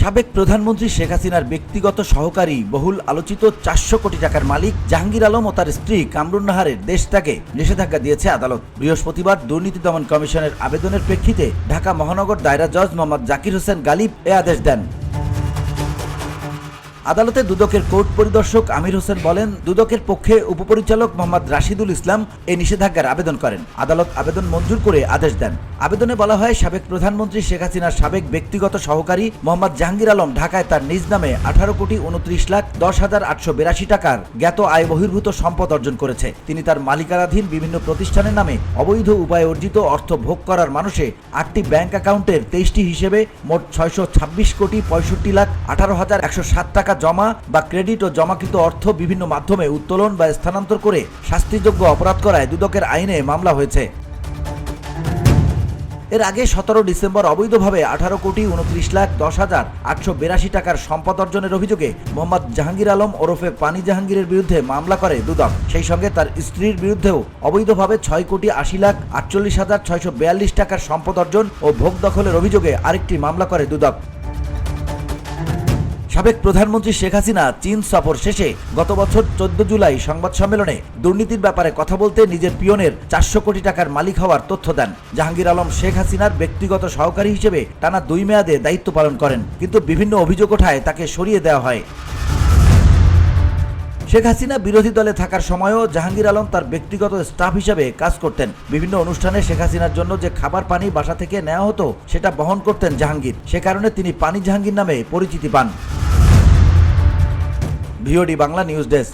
সাবেক প্রধানমন্ত্রী শেখ হাসিনার ব্যক্তিগত সহকারী বহুল আলোচিত 400 কোটি টাকার মালিক জাহাঙ্গীর আলম ও তার স্ত্রী কামরুন নাহারের দেশ ত্যাগে নিষেধাজ্ঞা দিয়েছে আদালত। বৃহস্পতিবার দুর্নীতি দমন কমিশনের আবেদনের প্রেক্ষিতে ঢাকা মহানগর দায়রা জজ মোহাম্মদ জাকির হোসেন গালিব এ আদেশ দেন। আদালতে দুদকের কোর্ট পরিদর্শক আমির হোসেন বলেন, দুদকের পক্ষে উপপরিচালক মোহাম্মদ রাশিদুল ইসলাম এই নিষেধাজ্ঞার আবেদন করেন। আদালত আবেদন মঞ্জুর করে আদেশ দেন। আবেদনে বলা হয়, সাবেক প্রধানমন্ত্রী শেখ হাসিনার সাবেক ব্যক্তিগত সহকারী মোহাম্মদ জাহাঙ্গীর আলম ঢাকায় তার নিজ নামে 18,29,10,882 টাকার জ্ঞাত আয় বহির্ভূত সম্পদ অর্জন করেছে। তিনি তার মালিকানাধীন বিভিন্ন প্রতিষ্ঠানের নামে অবৈধ উপায়ে অর্জিত অর্থ ভোগ করার মানুষে 8টি ব্যাংক অ্যাকাউন্টের 23টি হিসেবে মোট 626,65,18,107 টাকা জমা বা ক্রেডিট ও জমাকৃত অর্থ বিভিন্ন মাধ্যমে উত্তোলন বা স্থানান্তর করে শাস্তিযোগ্য অপরাধ করায় দুদকের আইনে মামলা হয়েছে। এর আগে 17 ডিসেম্বর অবৈধভাবে 18,29,10,882 টাকার সম্পদ অর্জনের অভিযোগে মোহাম্মদ জাহাঙ্গীর আলম ওরফে পানি জাহাঙ্গীরের বিরুদ্ধে মামলা করে দুদক। সেই সঙ্গে তার স্ত্রীর বিরুদ্ধেও অবৈধভাবে 6,80,48,642 টাকার সম্পদ অর্জন ও ভোগ দখলের অভিযোগে আরেকটি মামলা করে দুদক। সাবেক প্রধানমন্ত্রী শেখ হাসিনা চীন সফর শেষে গত বছর 14 জুলাই সংবাদ সম্মেলনে দুর্নীতির ব্যাপারে কথা বলতে নিজের পিয়নের 400 কোটি টাকার মালিক হওয়ার তথ্য দেন। জাহাঙ্গীর আলম শেখ হাসিনার ব্যক্তিগত সহকারী হিসেবে টানা 2 মেয়াদে দায়িত্ব পালন করেন, কিন্তু বিভিন্ন অভিযোগ ওঠায় তাকে সরিয়ে দেওয়া হয়। শেখ হাসিনা বিরোধী দলে থাকার সময়ও জাহাঙ্গীর আলম তার ব্যক্তিগত স্টাফ হিসেবে কাজ করতেন। বিভিন্ন অনুষ্ঠানে শেখ হাসিনার জন্য যে খাবার পানি বাসা থেকে নেওয়া হতো সেটা বহন করতেন জাহাঙ্গীর। সে কারণে তিনি পানি জাহাঙ্গীর নামে পরিচিতি পান। VOD Bangla news desk.